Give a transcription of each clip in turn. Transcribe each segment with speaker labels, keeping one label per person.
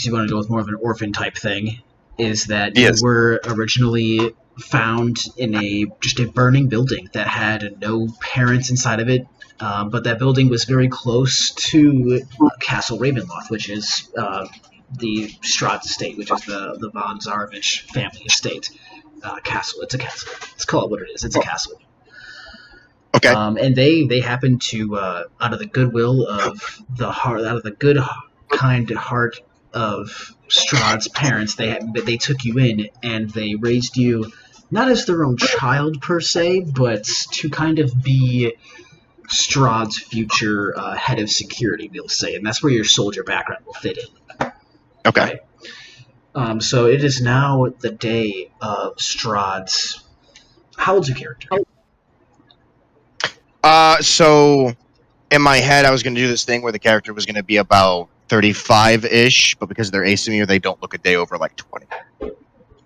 Speaker 1: you want to go with more of an orphan type thing, is that you
Speaker 2: Yes.
Speaker 1: were originally found in just a burning building that had no parents inside of it, but that building was very close to Castle Ravenloft, which is the Strahd's estate, which is the von Zarovich family estate. Castle. It's a castle. Let's call it what it is. It's a castle.
Speaker 2: Okay.
Speaker 1: And they happen to, out of the goodwill of out of the good, kind heart of Strahd's parents, they took you in and they raised you not as their own child per se, but to kind of be Strahd's future head of security, we'll say, and that's where your soldier background will fit in.
Speaker 2: Okay.
Speaker 1: Right? So it is now the day of Strahd's. How old's your character?
Speaker 2: So in my head, I was going to do this thing where the character was going to be about 35-ish, but because they're asymmetrical, they don't look a day over like 20.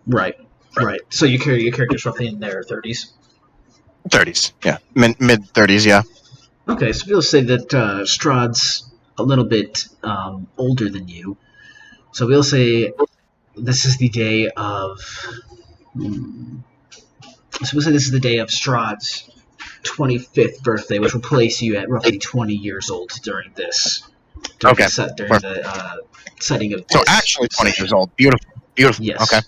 Speaker 1: Right. So your character's roughly in their 30s?
Speaker 2: 30s, yeah. Mid-30s, yeah.
Speaker 1: Okay, so we'll say that Strahd's a little bit older than you. So we'll say this is the day of... So we'll say this is the day of Strahd's 25th birthday, which will place you at roughly 20 years old during this. During the setting of this.
Speaker 2: So actually 20 years old. Beautiful.
Speaker 1: Yes.
Speaker 2: Okay.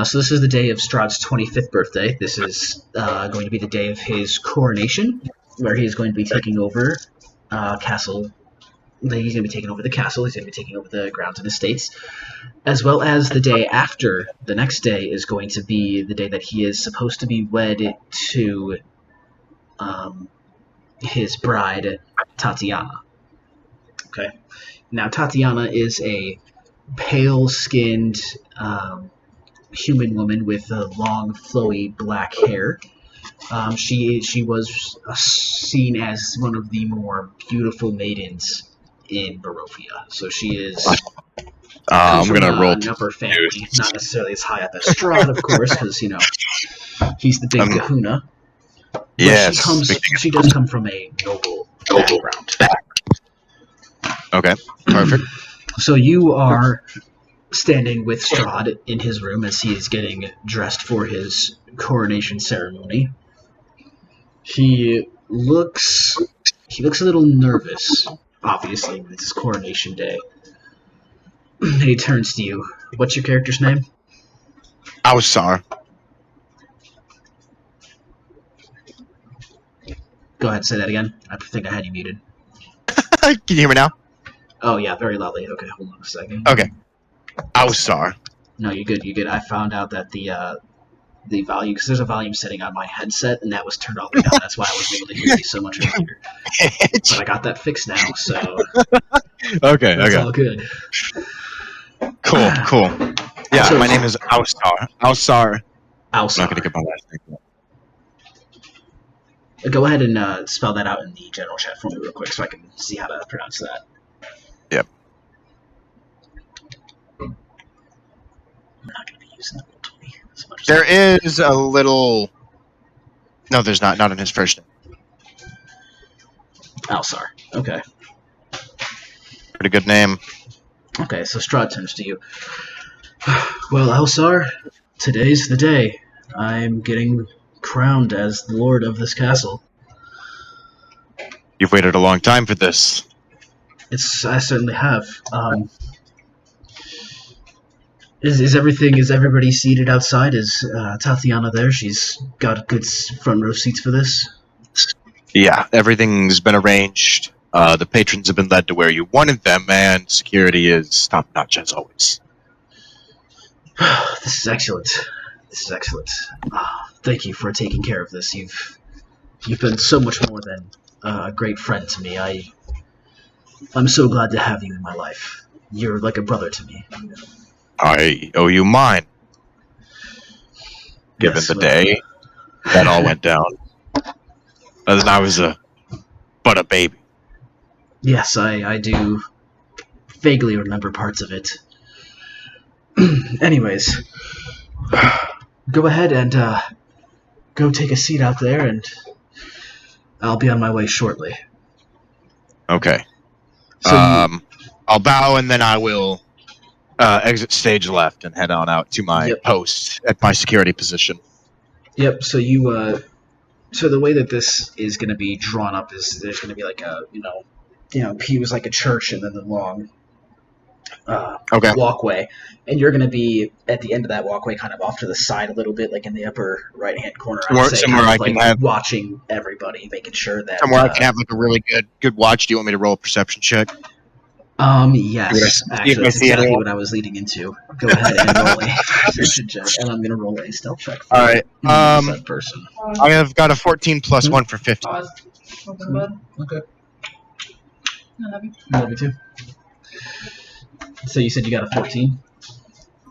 Speaker 1: So this is the day of Strahd's 25th birthday. This is going to be the day of his coronation, where he is going to be taking over castle. He's going to be taking over the castle. He's going to be taking over the grounds and estates, as well as the day after. The next day is going to be the day that he is supposed to be wed to his bride, Tatiana. Okay. Now, Tatiana is a pale-skinned human woman with long, flowy black hair. She was seen as one of the more beautiful maidens in Barovia. So she is.
Speaker 2: I'm gonna roll
Speaker 1: an upper family, not necessarily as high up as Strahd, of course, because he's the big Kahuna.
Speaker 2: Yes.
Speaker 1: She does come from a noble background.
Speaker 2: Okay. Perfect.
Speaker 1: So you are standing with Strahd in his room as he is getting dressed for his coronation ceremony. He looks a little nervous, obviously, when it's his coronation day. And he turns to you. What's your character's name?
Speaker 2: Ausar.
Speaker 1: Go ahead, say that again. I think I had you muted.
Speaker 2: Can you hear me now?
Speaker 1: Oh, yeah, very loudly. Okay, hold on a second.
Speaker 2: Okay. Ausar.
Speaker 1: No, you're good. I found out that the volume, because there's a volume setting on my headset, and that was turned all the way down. That's why I wasn't able to hear you so much earlier. But I got that fixed now, so
Speaker 2: Okay.
Speaker 1: that's all good.
Speaker 2: Cool. Yeah,
Speaker 1: So-
Speaker 2: my name is Ausar. Ausar. I'm
Speaker 1: Ausar.
Speaker 2: not gonna get my last name.
Speaker 1: Go ahead and spell that out in the general chat for me real quick so I can see how to pronounce that.
Speaker 2: Yep.
Speaker 1: I'm not going to be using the Roll20 as much as
Speaker 2: There is a little. No, there's not. Not in his first name.
Speaker 1: Alsar. Okay.
Speaker 2: Pretty good name.
Speaker 1: Okay, so Strahd turns to you. Well, Alsar, today's the day. I'm getting crowned as the lord of this castle.
Speaker 2: You've waited a long time for this.
Speaker 1: I certainly have. Is everybody seated outside? Is Tatiana there? She's got good front row seats for this?
Speaker 2: Yeah, everything's been arranged. The patrons have been led to where you wanted them, and security is top notch as always.
Speaker 1: This is excellent. Thank you for taking care of this. You've been so much more than a great friend to me. I'm so glad to have you in my life. You're like a brother to me.
Speaker 2: I owe you mine. Given
Speaker 1: Yes,
Speaker 2: the
Speaker 1: well-
Speaker 2: day that all went down. And I was but a baby.
Speaker 1: Yes, I do vaguely remember parts of it. Anyways, go ahead and go take a seat out there, and I'll be on my way shortly.
Speaker 2: Okay.
Speaker 1: So
Speaker 2: I'll bow and then I will Exit stage left and head on out to my
Speaker 1: Yep.
Speaker 2: post at my security position.
Speaker 1: Yep. So you so the way that this is going to be drawn up is there's going to be like a pews like a church, and then the long
Speaker 2: Okay.
Speaker 1: walkway, and you're going to be at the end of that walkway, kind of off to the side a little bit, like in the upper right hand corner. I'd say,
Speaker 2: Somewhere I can have
Speaker 1: watching everybody, making sure that
Speaker 2: somewhere I can have like a really good watch. Do you want me to roll a perception check?
Speaker 1: Yes, actually, that's exactly what I was leading into. Go ahead and roll a perception check, and I'm going to roll a stealth check for
Speaker 2: All right.
Speaker 1: that person.
Speaker 2: I have got a 14 plus 1 for 15.
Speaker 1: Okay. I love you too. So you said you got a 14?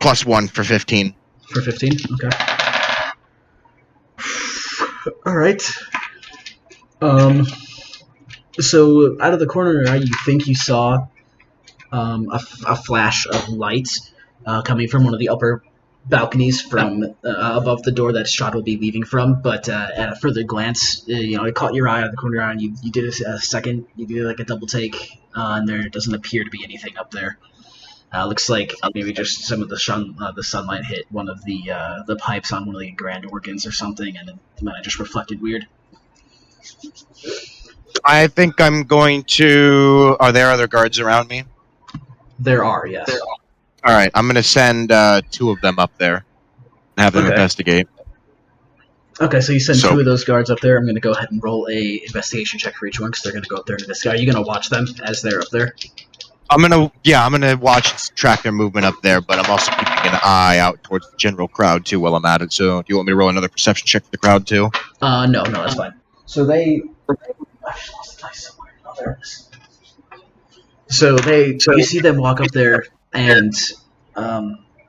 Speaker 2: Plus 1 for 15.
Speaker 1: For 15? Okay. Alright. So out of the corner of your eye, you think you saw a flash of light coming from one of the upper balconies from above the door that Strahd will be leaving from, but at a further glance, it caught your eye out of the corner of your eye, and you did a second, you did like a double take, and there doesn't appear to be anything up there. Looks like maybe just some of the sunlight hit one of the pipes on one of the grand organs or something, and it might have just reflected weird.
Speaker 2: I think I'm going to... Are there other guards around me?
Speaker 1: There are, yes.
Speaker 2: All right, I'm going to send 2 of them up there and have them investigate.
Speaker 1: Okay, so you send 2 of those guards up there. I'm going to go ahead and roll a investigation check for each one, because they're going to go up there and investigate. Are you going to watch them as they're up there?
Speaker 2: I'm gonna watch and track their movement up there, but I'm also keeping an eye out towards the general crowd too while I'm at it. So, do you want me to roll another perception check for the crowd too?
Speaker 1: No, that's fine. So they... I just lost the dice somewhere. Oh, there it is. So you see them walk up there, and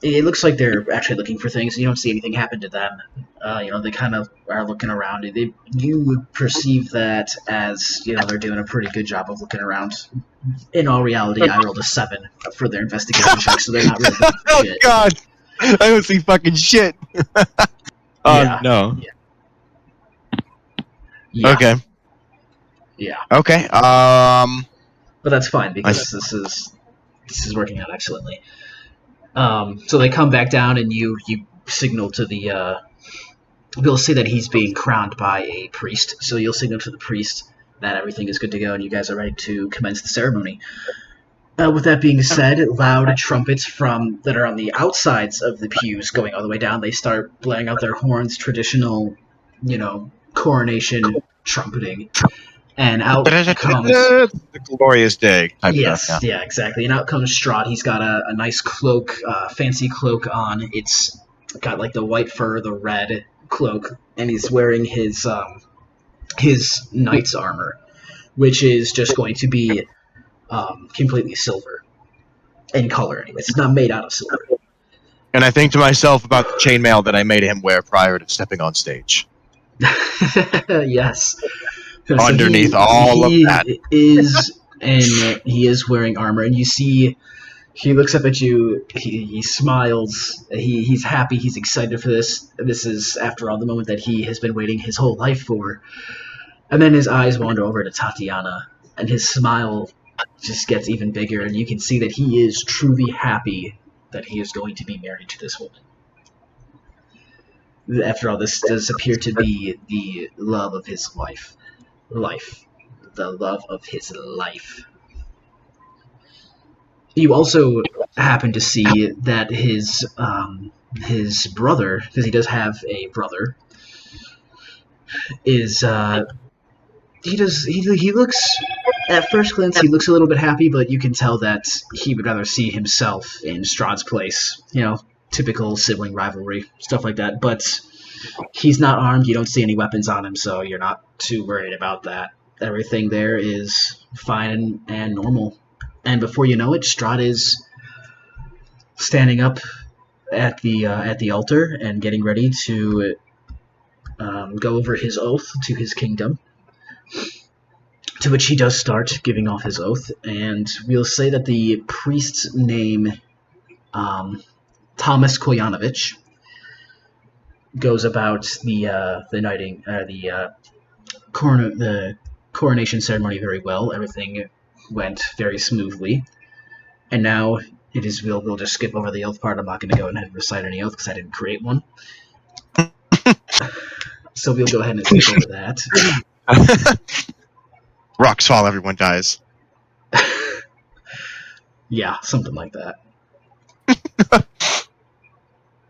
Speaker 1: it looks like they're actually looking for things. You don't see anything happen to them. They kind of are looking around. You would perceive that as, they're doing a pretty good job of looking around. In all reality, I rolled a 7 for their investigation check, so they're not really looking for shit.
Speaker 2: Oh, God! I don't see fucking shit!
Speaker 1: Yeah.
Speaker 2: No.
Speaker 1: Yeah.
Speaker 2: Okay.
Speaker 1: Yeah.
Speaker 2: Okay,
Speaker 1: But that's fine, because this is working out excellently. So they come back down, and you signal to the... You'll see that he's being crowned by a priest, so you'll signal to the priest that everything is good to go, and you guys are ready to commence the ceremony. With that being said, loud trumpets that are on the outsides of the pews going all the way down, they start blaring out their horns, traditional, coronation trumpeting. And out comes...
Speaker 2: the glorious day.
Speaker 1: Yes, yeah, exactly. And out comes Strahd. He's got a nice cloak, fancy cloak on. It's got like the white fur, the red cloak, and he's wearing his knight's armor, which is just going to be completely silver in color. Anyways, it's not made out of silver.
Speaker 2: And I think to myself about the chainmail that I made him wear prior to stepping on stage.
Speaker 1: Yes.
Speaker 2: Underneath
Speaker 1: so
Speaker 2: all of that
Speaker 1: he is wearing armor, and you see he looks up at you, he smiles, he's happy, he's excited for this. This is, after all, the moment that he has been waiting his whole life for. And then his eyes wander over to Tatiana, and his smile just gets even bigger, and you can see that he is truly happy that he is going to be married to this woman. After all, this does appear to be the love of his life. The love of his life. You also happen to see that his brother, because he does have a brother, is he looks, at first glance, he looks a little bit happy, but you can tell that he would rather see himself in Strahd's place. Typical sibling rivalry, stuff like that. But he's not armed. You don't see any weapons on him, so you're not too worried about that. Everything there is fine and normal. And before you know it, Strahd is standing up at the altar and getting ready to go over his oath to his kingdom. To which he does start giving off his oath, and we'll say that the priest's name, Thomas Koyanovich, goes about the coronation ceremony very well. Everything went very smoothly, and now It is. We'll just skip over the oath part. I'm not going to go ahead and recite any oath because I didn't create one. So we'll go ahead and skip over that.
Speaker 2: Rocks fall, everyone dies.
Speaker 1: Yeah, something like that.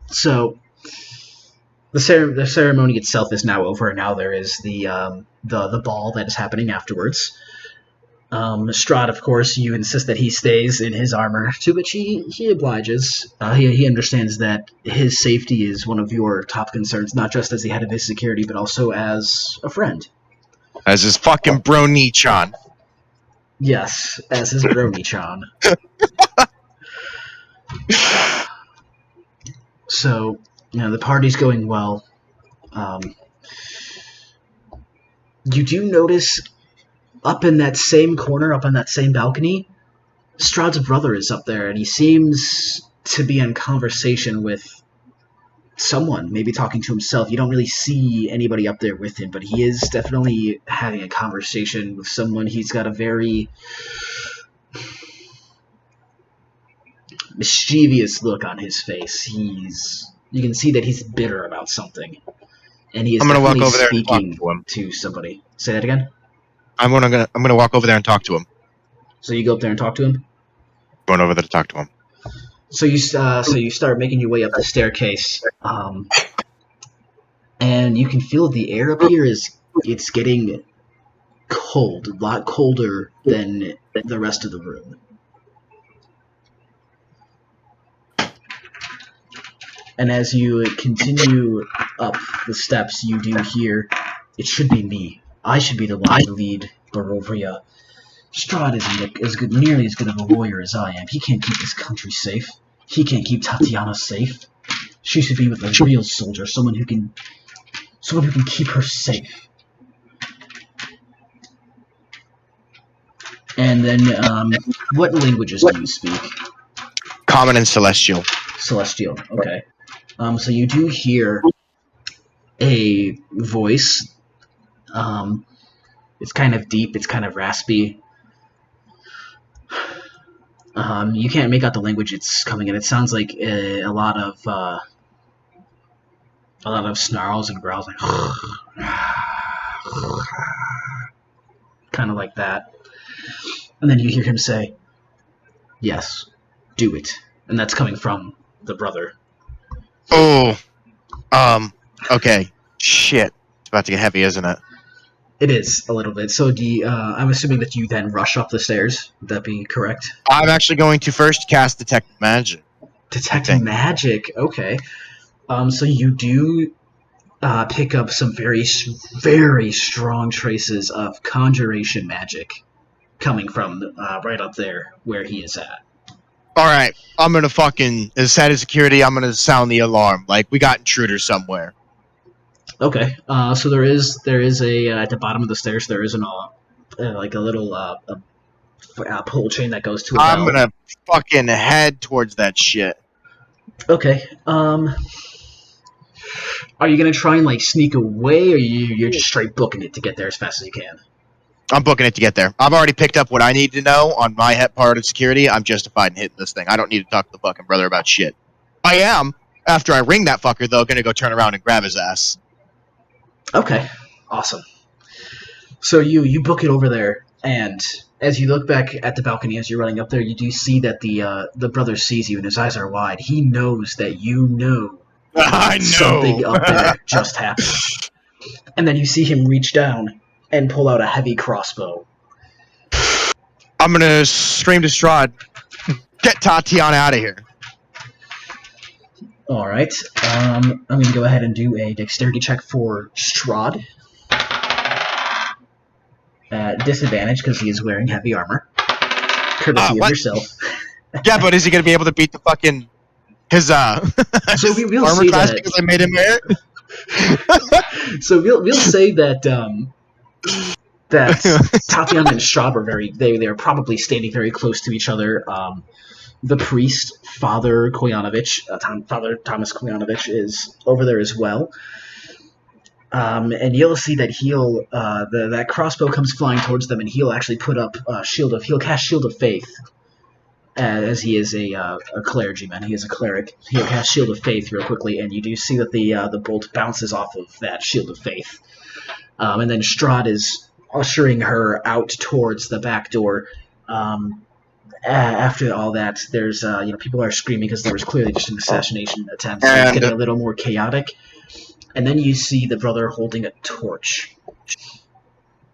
Speaker 1: So the ceremony itself is now over, and now there is the ball that is happening afterwards. Strahd, of course, you insist that he stays in his armor, to which he obliges. He understands that his safety is one of your top concerns, not just as the head of his security, but also as a friend.
Speaker 2: As his fucking bro Nichan.
Speaker 1: Yes, as his brony-chan. So, the party's going well. You do notice up in that same corner, up on that same balcony, Strahd's brother is up there, and he seems to be in conversation with someone, maybe talking to himself. You don't really see anybody up there with him, but he is definitely having a conversation with someone. He's got a very mischievous look on his face. You can see that he's bitter about something, and he is
Speaker 2: I'm gonna walk
Speaker 1: definitely
Speaker 2: over there and talk
Speaker 1: speaking
Speaker 2: to him.
Speaker 1: to somebody. Say that again.
Speaker 2: I'm gonna walk over there and talk to him.
Speaker 1: So you go up there and talk to him.
Speaker 2: Going over there to talk to him.
Speaker 1: So you start making your way up the staircase, and you can feel the air up here it's getting cold, a lot colder than the rest of the room. And as you continue up the steps, you do hear, "It should be me. I should be the one to lead Barovia. Strahd isn't nearly as good of a warrior as I am. He can't keep this country safe. He can't keep Tatiana safe. She should be with a real soldier, someone who can keep her safe." And then, what languages do you speak?
Speaker 2: Common and Celestial.
Speaker 1: Celestial. Okay. So you do hear a voice. It's kind of deep. It's kind of raspy. You can't make out the language it's coming in. It sounds like a lot of snarls and growls, like kind of like that. And then you hear him say, "Yes, do it," and that's coming from the brother.
Speaker 2: Oh, okay. Shit, it's about to get heavy, isn't it?
Speaker 1: It is a little bit. So I'm assuming that you then rush up the stairs. Would that be correct?
Speaker 2: I'm actually going to first cast Detect Magic.
Speaker 1: Detect magic. Okay. So you do pick up some very, very strong traces of conjuration magic coming from right up there where he is at.
Speaker 2: All right, I'm gonna fucking, as head of security, I'm gonna sound the alarm. Like, we got intruders somewhere.
Speaker 1: Okay. So there is a at the bottom of the stairs there is like a little pole chain that goes to a
Speaker 2: I'm
Speaker 1: bell.
Speaker 2: gonna fucking head towards that shit.
Speaker 1: Okay. Are you gonna try and like sneak away, or you're just straight booking it to get there as fast as you can?
Speaker 2: I'm booking it to get there. I've already picked up what I need to know on my head part of security. I'm justified in hitting this thing. I don't need to talk to the fucking brother about shit. I am, after I ring that fucker, though, gonna go turn around and grab his ass.
Speaker 1: Okay, awesome. So you book it over there, and as you look back at the balcony as you're running up there, you do see that the brother sees you, and his eyes are wide. He knows that you know
Speaker 2: I know
Speaker 1: something up there just happened. And then you see him reach down and pull out a heavy crossbow.
Speaker 2: I'm gonna scream to Strahd, "Get Tatiana out of here!"
Speaker 1: All right. I'm going to go ahead and do a dexterity check for Strahd. At disadvantage because he is wearing heavy armor. Courtesy of yourself.
Speaker 2: Yeah, but is he gonna be able to beat the fucking his
Speaker 1: So we'll
Speaker 2: armor
Speaker 1: see
Speaker 2: class
Speaker 1: that.
Speaker 2: because I made him wear it?
Speaker 1: So we'll say that that Tatiana and Strahd are they're probably standing very close to each other. The priest, Father Koyanovich, Father Thomas Koyanovich, is over there as well. And you'll see that that crossbow comes flying towards them, and he'll actually put up he'll cast Shield of Faith as he is a clergyman. He is a cleric. He'll cast Shield of Faith real quickly, and you do see that the bolt bounces off of that Shield of Faith. And then Strahd is ushering her out towards the back door. After all that, there's people are screaming because there was clearly just an assassination attempt. So it's getting a little more chaotic. And then you see the brother holding a torch.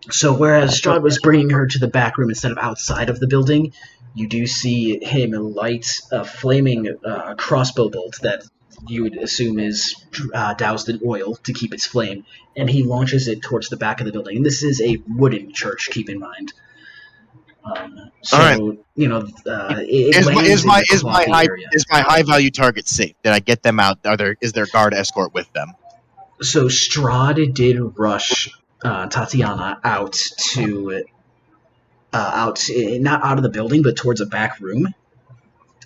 Speaker 1: So whereas Strahd was bringing her to the back room instead of outside of the building, you do see him light a flaming crossbow bolt that you would assume is doused in oil to keep its flame, and he launches it towards the back of the building. And this is a wooden church, keep in mind. So
Speaker 2: all right.
Speaker 1: Is
Speaker 2: my high value target safe? Did I get them out? Is there guard escort with them?
Speaker 1: So Strahd did rush Tatiana out to not out of the building, but towards a back room.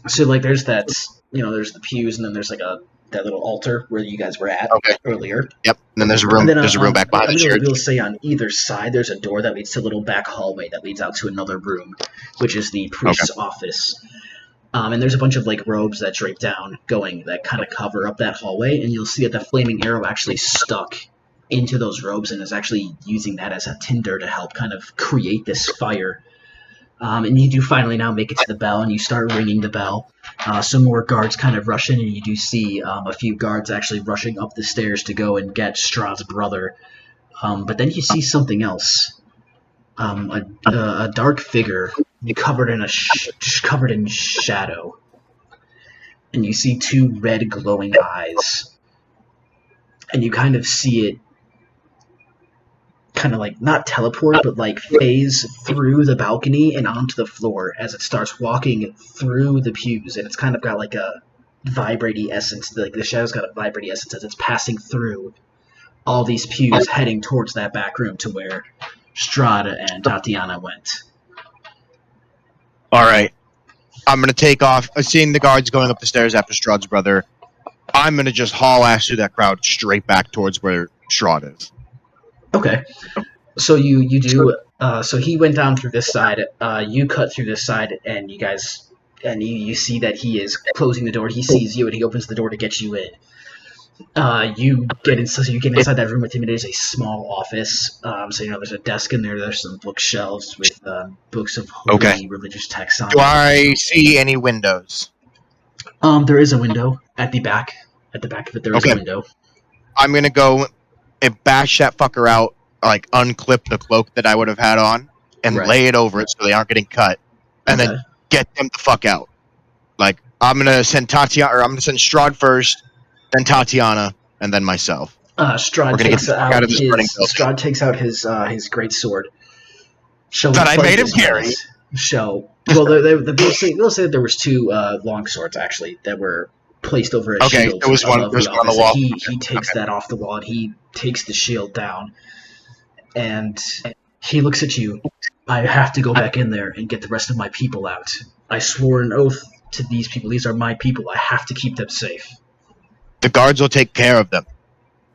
Speaker 1: So like there's that, there's the pews, and then there's like that little altar where you guys were at earlier.
Speaker 2: Yep. And then there's a room. There's a room back behind the church.
Speaker 1: We'll say on either side there's a door that leads to a little back hallway that leads out to another room, which is the priest's office. And there's a bunch of like robes that drape down, that kind of cover up that hallway, and you'll see that the flaming arrow actually stuck into those robes and is actually using that as a tinder to help kind of create this fire. And you do finally now make it to the bell, and you start ringing the bell. Some more guards kind of rush in, and you do see a few guards actually rushing up the stairs to go and get Strahd's brother. But then you see something else. A dark figure covered in shadow. And you see two red glowing eyes. And you kind of see it kind of like not teleport, but like phase through the balcony and onto the floor as it starts walking through the pews, and it's kind of got like a vibrating essence. Like the shadow's got a vibrating essence as it's passing through all these pews, heading towards that back room to where Strahd and Tatiana went.
Speaker 2: All right, I'm gonna take off. Seeing the guards going up the stairs after Strahd's brother, I'm gonna just haul ass through that crowd straight back towards where Strahd is.
Speaker 1: Okay, so you do. So he went down through this side. You cut through this side, and you see that he is closing the door. He sees you, and he opens the door to get you in. You get inside that room with him. It is a small office. So there's a desk in there. There's some bookshelves with books of holy religious texts on.
Speaker 2: Do I see any windows?
Speaker 1: There is a window at the back. At the back of it, there is a window.
Speaker 2: I'm gonna go and bash that fucker out, like unclip the cloak that I would have had on, and lay it over it so they aren't getting cut, and then get them the fuck out. Like I'm gonna send Strahd first, then Tatiana, and then myself.
Speaker 1: Strahd takes out his great sword.
Speaker 2: That I made him carry.
Speaker 1: Well, we'll say that there was two long swords actually that were placed over a shield.
Speaker 2: There was one on the wall.
Speaker 1: He takes that off the wall, and he takes the shield down, and he looks at you. I have to go back in there and get the rest of my people out. I swore an oath to these people. These are my people. I have to keep them safe.
Speaker 2: The guards will take care of them.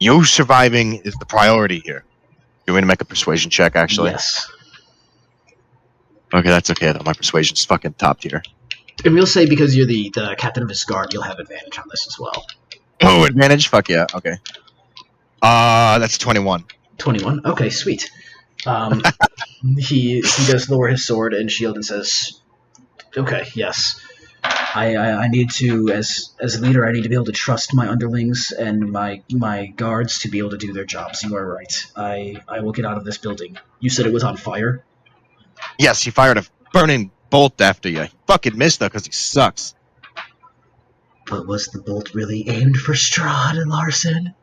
Speaker 2: You surviving is the priority here. You want me to make a persuasion check, actually?
Speaker 1: Yes.
Speaker 2: Okay, that's okay, though. My persuasion's fucking top tier.
Speaker 1: And we'll say because you're the captain of his guard, you'll have advantage on this as well.
Speaker 2: Oh, advantage? Fuck yeah, okay. That's 21.
Speaker 1: 21? Okay, sweet. He does lower his sword and shield and says, okay, yes. I need to, as a leader, I need to be able to trust my underlings and my guards to be able to do their jobs. You are right. I will get out of this building. You said it was on fire?
Speaker 2: Yes, he fired a burning bolt after you. He fucking missed, though, because he sucks.
Speaker 1: But was the bolt really aimed for Strahd and Larson?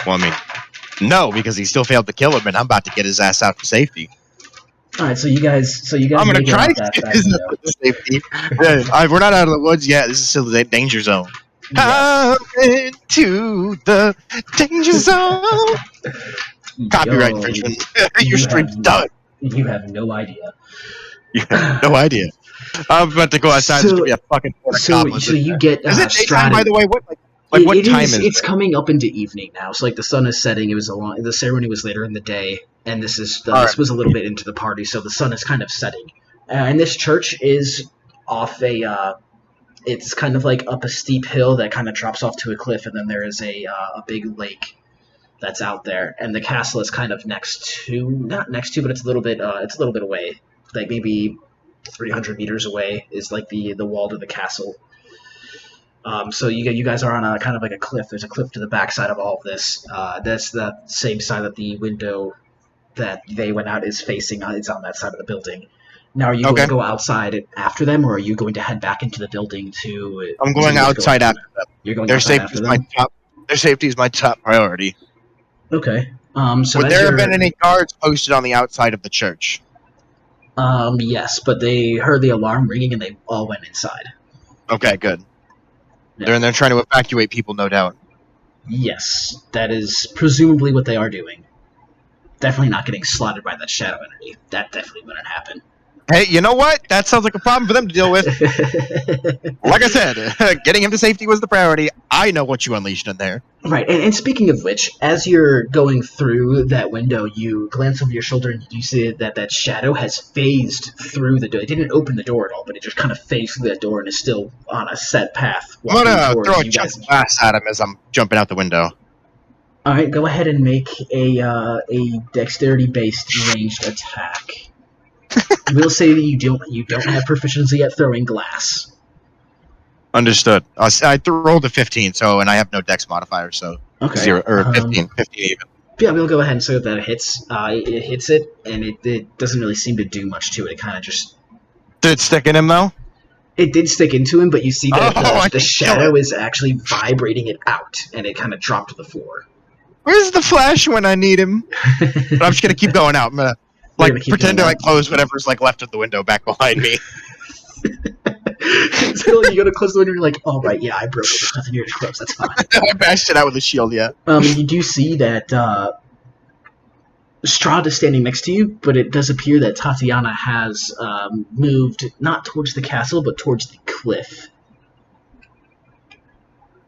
Speaker 2: Well, I mean, no, because he still failed to kill him, and I'm about to get his ass out for safety.
Speaker 1: All right, so you guys. I'm
Speaker 2: gonna try to get his ass out for safety. We're not out of the woods yet. This is still the danger zone. Yeah. I'm into the danger zone. Copyright infringement. Your stream's done.
Speaker 1: You have no idea.
Speaker 2: You have no idea. I'm about to go outside. There's gonna be a fucking
Speaker 1: so you get
Speaker 2: is it daytime, by the way? What time is it?
Speaker 1: It's coming up into evening now. So like the sun is setting. The ceremony was later in the day, and this was a little bit into the party. So the sun is kind of setting, and this church is off it's kind of like up a steep hill that kind of drops off to a cliff, and then there is a big lake that's out there, and the castle is kind of not next to, but it's a little bit away, like maybe 300 meters away is like the wall to the castle. So you guys are on a kind of like a cliff. There's a cliff to the backside of all of this. That's the same side that the window that they went out is facing. It's on that side of the building. Now, are you going
Speaker 2: Okay.
Speaker 1: to go outside after them, or are you going to head back into the building to?
Speaker 2: I'm going outside after them.
Speaker 1: You're going
Speaker 2: Their
Speaker 1: outside
Speaker 2: safety
Speaker 1: after
Speaker 2: is
Speaker 1: them.
Speaker 2: their safety is my top priority.
Speaker 1: Okay. So
Speaker 2: Would
Speaker 1: as
Speaker 2: there have
Speaker 1: you're,
Speaker 2: been any guards posted on the outside of the church?
Speaker 1: yes, but they heard the alarm ringing and they all went inside.
Speaker 2: Okay, good.
Speaker 1: Yeah.
Speaker 2: They're trying to evacuate people, no doubt.
Speaker 1: Yes, that is presumably what they are doing. Definitely not getting slaughtered by that shadow entity. That definitely wouldn't happen.
Speaker 2: Hey, you know what? That sounds like a problem for them to deal with. Like I said, getting him to safety was the priority. I know what you unleashed in there.
Speaker 1: Right, and speaking of which, as you're going through that window, you glance over your shoulder and you see that shadow has phased through the door. It didn't open the door at all, but it just kind of phased through that door and is still on a set path
Speaker 2: I'm
Speaker 1: walking
Speaker 2: gonna
Speaker 1: towards
Speaker 2: throw a
Speaker 1: you
Speaker 2: chunk
Speaker 1: guys.
Speaker 2: of glass at him as I'm jumping out the window.
Speaker 1: All right, go ahead and make a dexterity-based ranged attack. We'll say that you don't have proficiency at throwing glass.
Speaker 2: Understood. I rolled a 15, and I have no dex modifier, so
Speaker 1: Okay.
Speaker 2: 0 or 15 even.
Speaker 1: Yeah, we'll go ahead and say that it hits. It hits it, and it doesn't really seem to do much to it. It kind of just.
Speaker 2: Did it stick in him though?
Speaker 1: It did stick into him, but you see that the
Speaker 2: I
Speaker 1: shadow is actually vibrating it out, and it kind of dropped to the floor.
Speaker 2: Where's the flash when I need him? But I'm just gonna keep going out. I'm gonna pretend to close whatever's left of the window back behind me.
Speaker 1: So you're gonna close the window and you're like, oh right, yeah, I broke it. There's nothing here to close, that's fine.
Speaker 2: I bashed it out with a shield, yeah.
Speaker 1: You do see that Strahd is standing next to you, but it does appear that Tatiana has moved not towards the castle, but towards the cliff.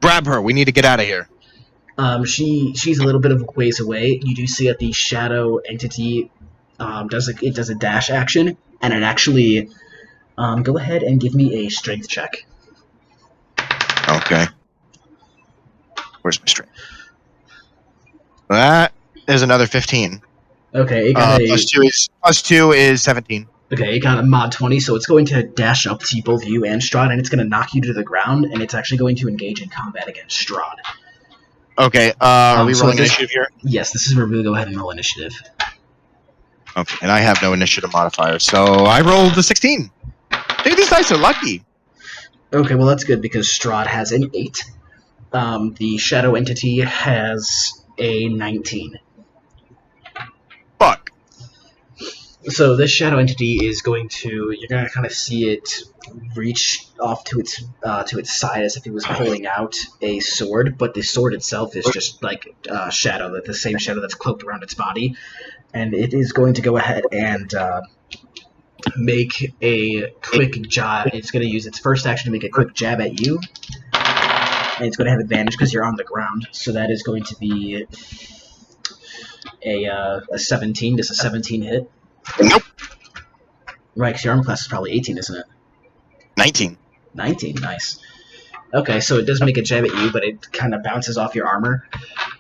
Speaker 2: Grab her, we need to get out of here.
Speaker 1: She's a little bit of a ways away. You do see that the shadow entity does a dash action, and it actually go ahead and give me a strength check.
Speaker 2: Okay. Where's my strength? That is another 15.
Speaker 1: Okay, it got
Speaker 2: plus two is 17.
Speaker 1: Okay, it got a mod 20, so it's going to dash up to both you and Strahd, and it's going to knock you to the ground, and it's actually going to engage in combat against Strahd.
Speaker 2: Okay, are we rolling initiative here?
Speaker 1: Yes, this is where we'll go ahead and roll initiative.
Speaker 2: Okay, and I have no initiative modifier, so I rolled a 16. Dude, these dice are lucky.
Speaker 1: Okay, well that's good because Strahd has an 8. The shadow entity has a 19.
Speaker 2: Fuck.
Speaker 1: So this shadow entity is you're going to kind of see it reach off to its side as if it was pulling out a sword, but the sword itself is just like shadow, the same shadow that's cloaked around its body, and it is going to go ahead and make a quick jab. It's going to use its first action to make a quick jab at you, and it's going to have advantage because you're on the ground. So that is going to be a 17. Does a 17 hit?
Speaker 2: Nope.
Speaker 1: Right, because your armor class is probably 18, isn't it?
Speaker 2: 19.
Speaker 1: 19, nice. Okay, so it does make a jab at you, but it kind of bounces off your armor.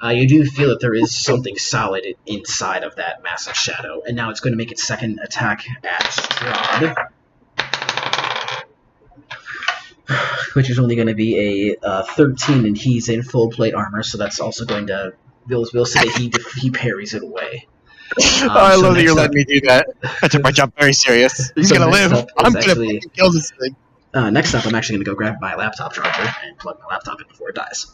Speaker 1: You do feel that there is something solid inside of that massive shadow, and now it's going to make its second attack at Strahd, which is only going to be a 13, and he's in full plate armor, so that's also going to... We'll say that he parries it away.
Speaker 2: I love that you're letting me do that. I took my job very serious. He's going to live. I'm going to kill this thing.
Speaker 1: Next up, I'm actually going to go grab my laptop charger and plug my laptop in before it dies.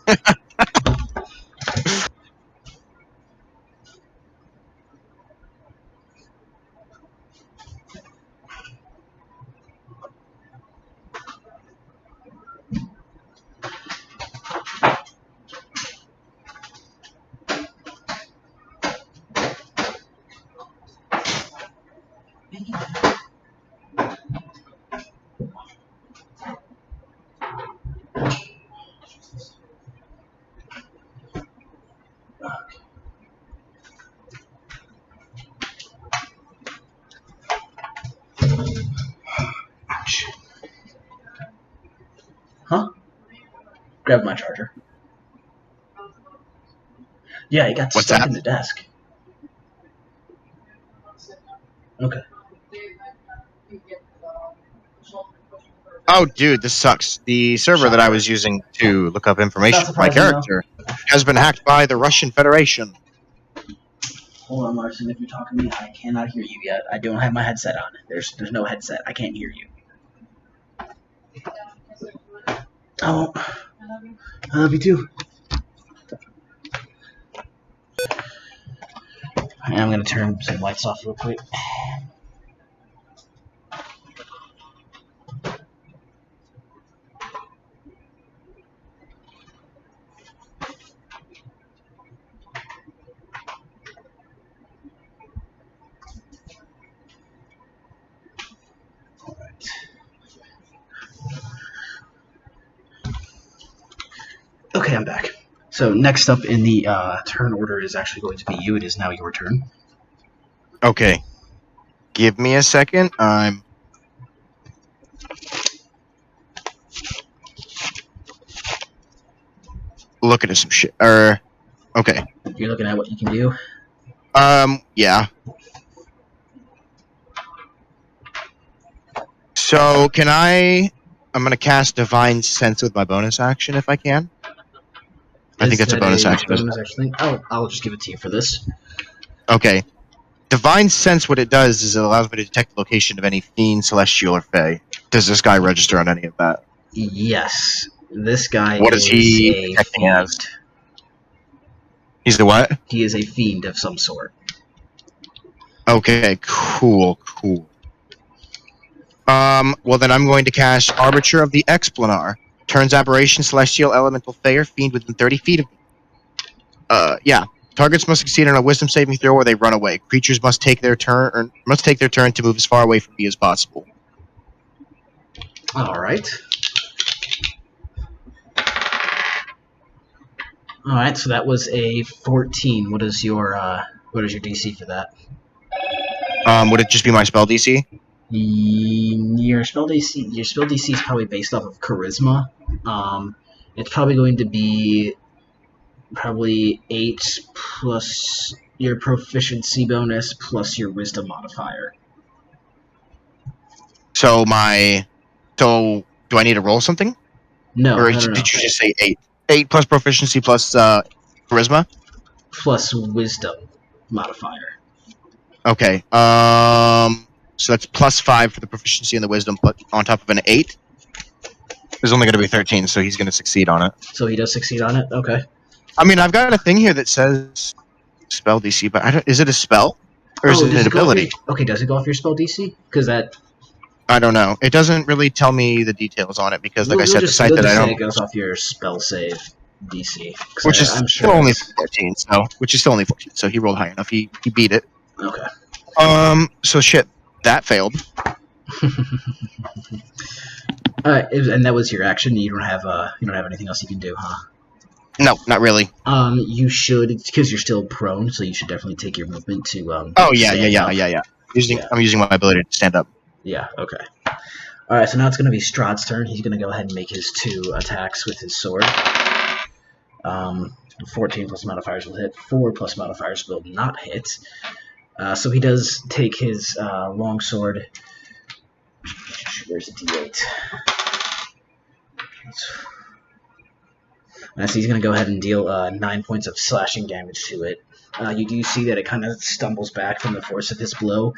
Speaker 1: grab my charger. Yeah, it got
Speaker 2: What's
Speaker 1: stuck
Speaker 2: that?
Speaker 1: in the desk. Okay.
Speaker 2: Oh, dude, this sucks. The server that I was using to look up
Speaker 1: Not
Speaker 2: information for my
Speaker 1: surprising, though.
Speaker 2: character has been hacked by the Russian Federation.
Speaker 1: Hold on, Larson. If you're talking to me, I cannot hear you yet. I don't have my headset on. There's no headset. I can't hear you. Oh, I love you too. I'm gonna turn some lights off real quick. Okay, I'm back. So next up in the turn order is actually going to be you. It is now your turn.
Speaker 2: Okay. Give me a second. I'm looking at some shit. Okay.
Speaker 1: You're looking at what you can do.
Speaker 2: Yeah. So, I'm gonna cast Divine Sense with my bonus action if I can. I think that's a bonus action.
Speaker 1: Bonus action thing? Oh, I'll just give it to you for this.
Speaker 2: Okay. Divine Sense, what it does is it allows me to detect the location of any fiend, celestial, or fae. Does this guy register on any of that?
Speaker 1: Yes. This guy
Speaker 2: What is he
Speaker 1: a
Speaker 2: detecting
Speaker 1: fiend.
Speaker 2: as? He's the what?
Speaker 1: He is a fiend of some sort.
Speaker 2: Okay, cool. Well then I'm going to cast Arbiter of the Explanar. Turns aberration, celestial, elemental, fae, or fiend within 30 feet of me. Yeah. Targets must succeed on a wisdom saving throw or they run away. Creatures must take their turn to move as far away from me as possible.
Speaker 1: Alright. Alright, so that was a 14. What is your DC for that?
Speaker 2: Would it just be my spell DC?
Speaker 1: Your spell DC is probably based off of charisma. It's probably going to be 8 plus your proficiency bonus plus your wisdom modifier.
Speaker 2: So do I need to roll something?
Speaker 1: No.
Speaker 2: Did you just say 8? 8 plus proficiency plus charisma?
Speaker 1: Plus wisdom modifier.
Speaker 2: Okay. So that's plus 5 for the proficiency and the wisdom, but on top of an 8. There's only going to be 13, so he's going to succeed on it.
Speaker 1: So he does succeed on it? Okay.
Speaker 2: I mean, I've got a thing here that says spell DC, but is it a spell? Or is it an ability?
Speaker 1: Okay, does it go off your spell DC? Because that...
Speaker 2: I don't know. It doesn't really tell me the details on it, because like I said, the site that I don't...
Speaker 1: it goes off your spell save DC.
Speaker 2: Which is still only 14, so he rolled high enough. He beat it.
Speaker 1: Okay.
Speaker 2: So shit, that failed.
Speaker 1: Alright, and that was your action. You don't have anything else you can do, huh?
Speaker 2: No, not really.
Speaker 1: You should, because you're still prone, so you should definitely take your movement to
Speaker 2: Oh yeah. I'm using my ability to stand up.
Speaker 1: Yeah. Okay. Alright, so now it's gonna be Strahd's turn. He's gonna go ahead and make his 2 attacks with his sword. 14 plus modifiers will hit. 4 plus modifiers will not hit. So he does take his long sword. Where's the D8? So he's going to go ahead and deal 9 points of slashing damage to it. You do see that it kind of stumbles back from the force of his blow,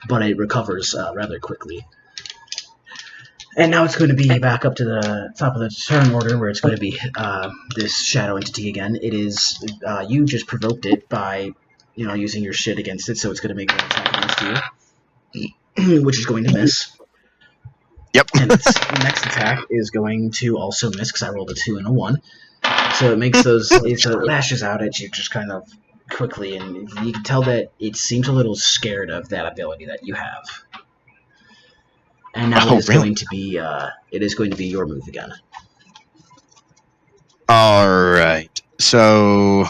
Speaker 1: but it recovers rather quickly. And now it's going to be back up to the top of the turn order, where it's going to be this shadow entity again. It is you just provoked it by using your shit against it, so it's going to make an attack against you, which is going to miss.
Speaker 2: Yep.
Speaker 1: And its next attack is going to also miss because I rolled a 2 and a 1. So it makes those. So it lashes out at you just kind of quickly, and you can tell that it seems a little scared of that ability that you have. And now it is going to be your move again.
Speaker 2: All right. So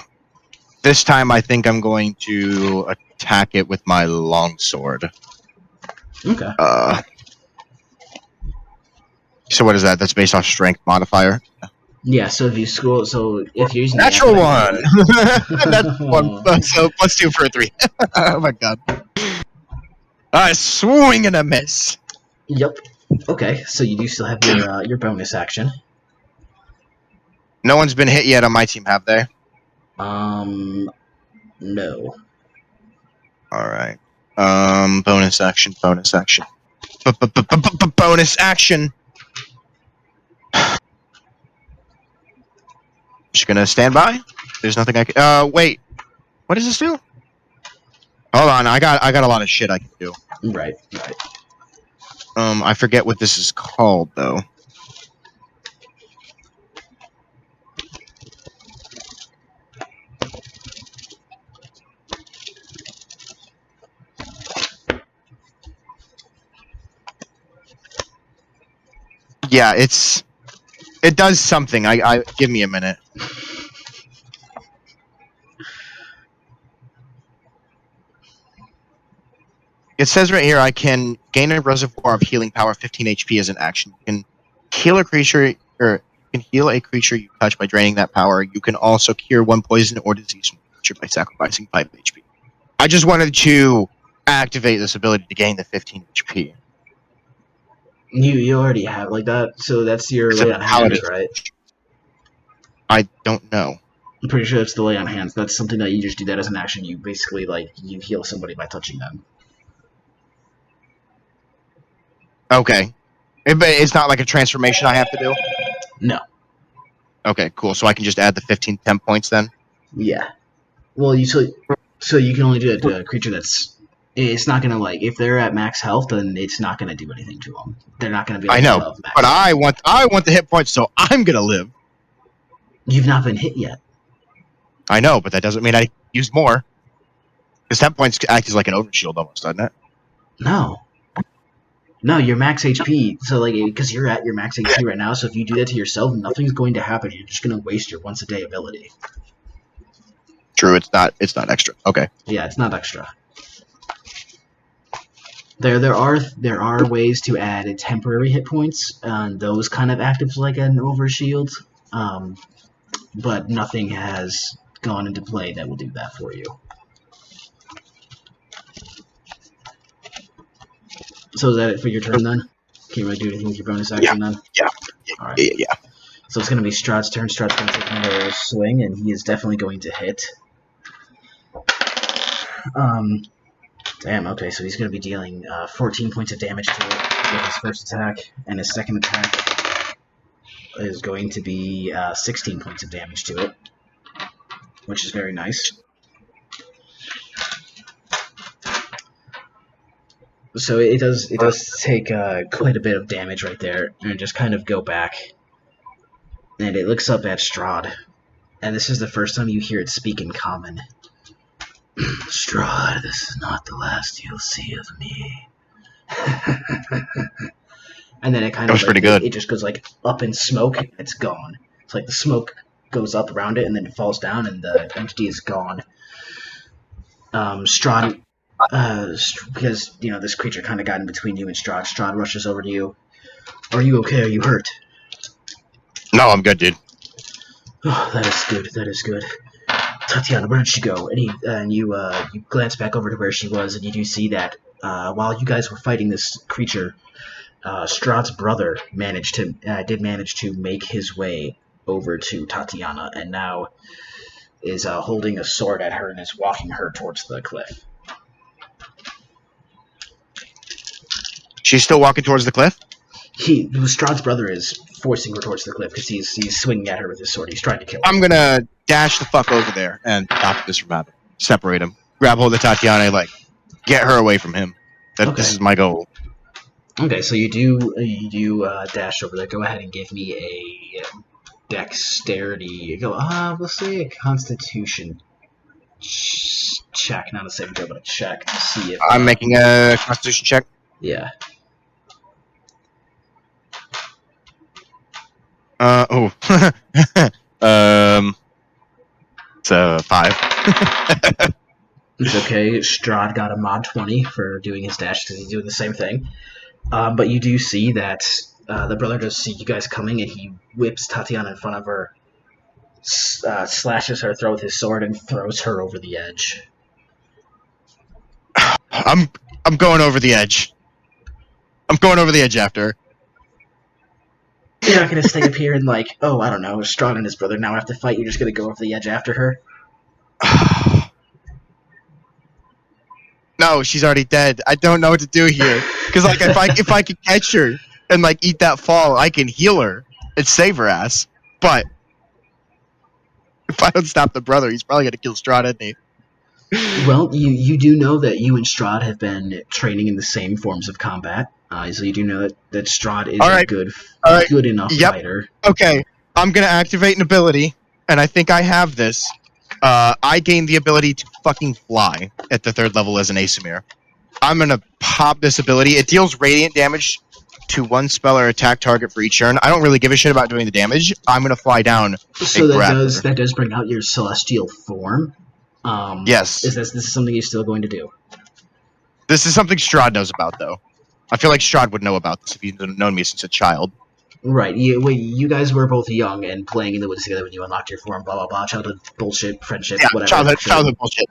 Speaker 2: this time I think I'm going to attack it with my longsword.
Speaker 1: Okay.
Speaker 2: So what is that? That's based off strength modifier?
Speaker 1: Yeah, so if you school, so if you're using
Speaker 2: Natural
Speaker 1: the
Speaker 2: one. That's one.
Speaker 1: academic,
Speaker 2: So plus 2 for a 3. Oh my god. Swing and a miss.
Speaker 1: yep. Okay, so you do still have your bonus action.
Speaker 2: No one's been hit yet on my team, have they?
Speaker 1: No.
Speaker 2: All right. Bonus action. Bonus action. Bonus action. Just gonna stand by. There's nothing I can. Wait. What does this do? Hold on. I got a lot of shit I can do.
Speaker 1: Right.
Speaker 2: I forget what this is called though. Yeah, it does something. I give me a minute. It says right here I can gain a reservoir of healing power 15 HP as an action. You can heal a creature you touch by draining that power. You can also cure one poison or disease from the creature by sacrificing 5 HP. I just wanted to activate this ability to gain the 15 HP.
Speaker 1: You already have like that, so that's your
Speaker 2: It's
Speaker 1: lay
Speaker 2: a
Speaker 1: on hands,
Speaker 2: paladin.
Speaker 1: right?
Speaker 2: I don't know.
Speaker 1: I'm pretty sure it's the lay on hands. That's something that you just do that as an action. You basically you heal somebody by touching them.
Speaker 2: Okay. It's not like a transformation I have to do?
Speaker 1: No.
Speaker 2: Okay, cool. So I can just add the 15 temp points then?
Speaker 1: Yeah. Well, so you can only do it to a creature that's. It's not gonna if they're at max health, then it's not gonna do anything to them. They're not gonna be.
Speaker 2: I know,
Speaker 1: above max
Speaker 2: but
Speaker 1: health.
Speaker 2: I want the hit points, so I'm gonna live.
Speaker 1: You've not been hit yet.
Speaker 2: I know, but that doesn't mean I use more. Because temp points act as like an overshield almost, doesn't it?
Speaker 1: No, your max HP. So because you're at your max HP right now. So if you do that to yourself, nothing's going to happen. You're just gonna waste your once a day ability.
Speaker 2: True, it's not extra. Okay.
Speaker 1: Yeah, it's not extra. There are ways to add temporary hit points, and those kind of act as like an overshield, but nothing has gone into play that will do that for you. So is that it for your turn then? Can you really do anything with your bonus action then?
Speaker 2: Yeah.
Speaker 1: All right.
Speaker 2: Yeah.
Speaker 1: So it's going to be Strahd's turn. Strahd's going to take another swing, and he is definitely going to hit. Damn, okay, so he's going to be dealing 14 points of damage to it with his first attack, and his second attack is going to be 16 points of damage to it, which is very nice. So it does take quite a bit of damage right there, and just kind of go back, and it looks up at Strahd, and this is the first time you hear it speak in common. Strahd, this is not the last you'll see of me. And then it kind of
Speaker 2: was pretty good.
Speaker 1: It just goes up in smoke. It's gone. It's like the smoke goes up around it, and then it falls down, and the entity is gone. Strahd, because this creature kind of got in between you and Strahd. Strahd rushes over to you. Are you okay? Are you hurt?
Speaker 2: No, I'm good, dude.
Speaker 1: Oh, that is good. That is good. Tatiana, where did she go? And you glance back over to where she was, and you do see that while you guys were fighting this creature, Strahd's brother did manage to make his way over to Tatiana, and now is holding a sword at her and is walking her towards the cliff.
Speaker 2: She's still walking towards the cliff?
Speaker 1: Strahd's brother is forcing her towards the cliff because he's swinging at her with his sword. He's trying to kill her.
Speaker 2: I'm gonna dash the fuck over there and stop this from happening. Separate him. Grab hold of Tatiana, get her away from him. This is my goal.
Speaker 1: Okay, so you do dash over there. Go ahead and give me a dexterity. We'll say a Constitution check, not a saving throw, but a check to see if
Speaker 2: I'm making a Constitution check.
Speaker 1: Yeah.
Speaker 2: It's a 5.
Speaker 1: It's okay. Strahd got a mod 20 for doing his dash because he's doing the same thing. But you do see that The brother does see you guys coming, and he whips Tatiana in front of her, slashes her throat with his sword, and throws her over the edge.
Speaker 2: I'm going over the edge. I'm going over the edge after her.
Speaker 1: You're not gonna stay up here and like, oh, I don't know, Strahd and his brother now have to fight. You're just gonna go over the edge after her.
Speaker 2: No, she's already dead. I don't know what to do here. Because like, if I could catch her and like eat that fall, I can heal her and save her ass. But if I don't stop the brother, he's probably gonna kill Strahd, isn't he?
Speaker 1: Well, you do know that you and Strahd have been training in the same forms of combat, so you do know that Strahd is a good enough fighter.
Speaker 2: Okay, I'm gonna activate an ability, and I think I have this. I gain the ability to fucking fly at the 3rd level as an Asimir. I'm gonna pop this ability. It deals radiant damage to one spell or attack target for each turn. I don't really give a shit about doing the damage. I'm gonna fly down.
Speaker 1: So that does bring out your celestial form.
Speaker 2: Yes.
Speaker 1: Is this is something you're still going to do?
Speaker 2: This is something Strahd knows about, though. I feel like Strahd would know about this if he'd known me since a child.
Speaker 1: Right. You guys were both young and playing in the woods together when you unlocked your form. Blah blah blah. Childhood bullshit, friendship, whatever.
Speaker 2: Childhood bullshit.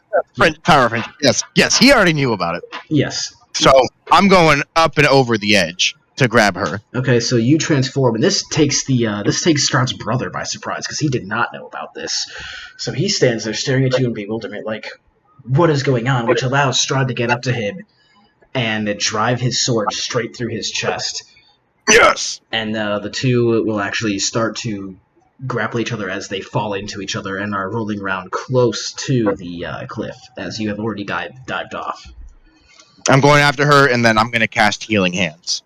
Speaker 2: Power of friendship. Yes. He already knew about it.
Speaker 1: Yes.
Speaker 2: So I'm going up and over the edge to grab her.
Speaker 1: Okay, so you transform, and this takes Strahd's brother by surprise because he did not know about this. So he stands there staring at you in bewilderment, like, what is going on? Which allows Strahd to get up to him and drive his sword straight through his chest.
Speaker 2: Yes.
Speaker 1: And the two will actually start to grapple each other as they fall into each other and are rolling around close to the cliff, as you have already dived off.
Speaker 2: I'm going after her, and then I'm going to cast Healing Hands.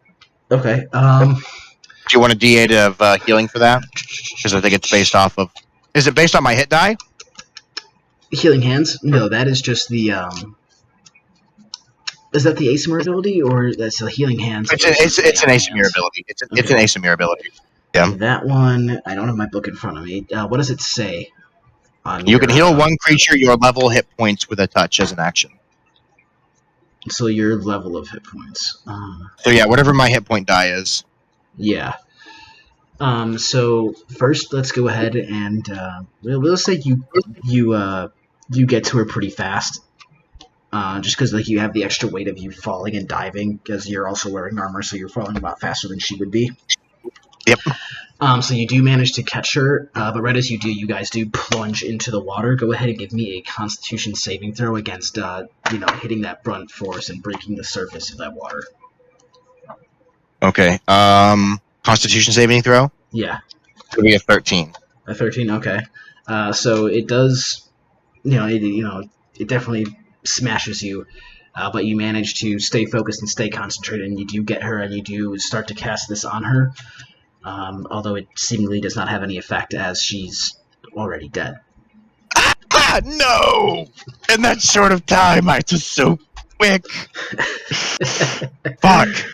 Speaker 1: Okay.
Speaker 2: Do you want a D8 of healing for that? Because I think it's based off of... Is it based on my hit die?
Speaker 1: Healing Hands? No, that is just the... Is that the Asimir ability, or that's a Healing Hands?
Speaker 2: It's an Asimir ability. It's an Asimir ability. Yeah.
Speaker 1: That one, I don't have my book in front of me. What does it say?
Speaker 2: You can heal one creature your level hit points with a touch as an action.
Speaker 1: So your level of hit points.
Speaker 2: So yeah, whatever my hit point die is.
Speaker 1: Yeah. So first, let's go ahead and we'll say you get to her pretty fast. Just because like you have the extra weight of you falling and diving, because you're also wearing armor, so you're falling a lot faster than she would be.
Speaker 2: Yep.
Speaker 1: So you do manage to catch her, but right as you do, you guys do plunge into the water. Go ahead and give me a Constitution saving throw against, hitting that brunt force and breaking the surface of that water.
Speaker 2: Okay. Constitution saving throw?
Speaker 1: Yeah.
Speaker 2: It's gonna be a 13.
Speaker 1: A 13. Okay. So it does, it definitely smashes you. But you manage to stay focused and stay concentrated, and you do get her, and you do start to cast this on her. Although it seemingly does not have any effect as she's already dead.
Speaker 2: No! In that short of time, I just so quick. Fuck.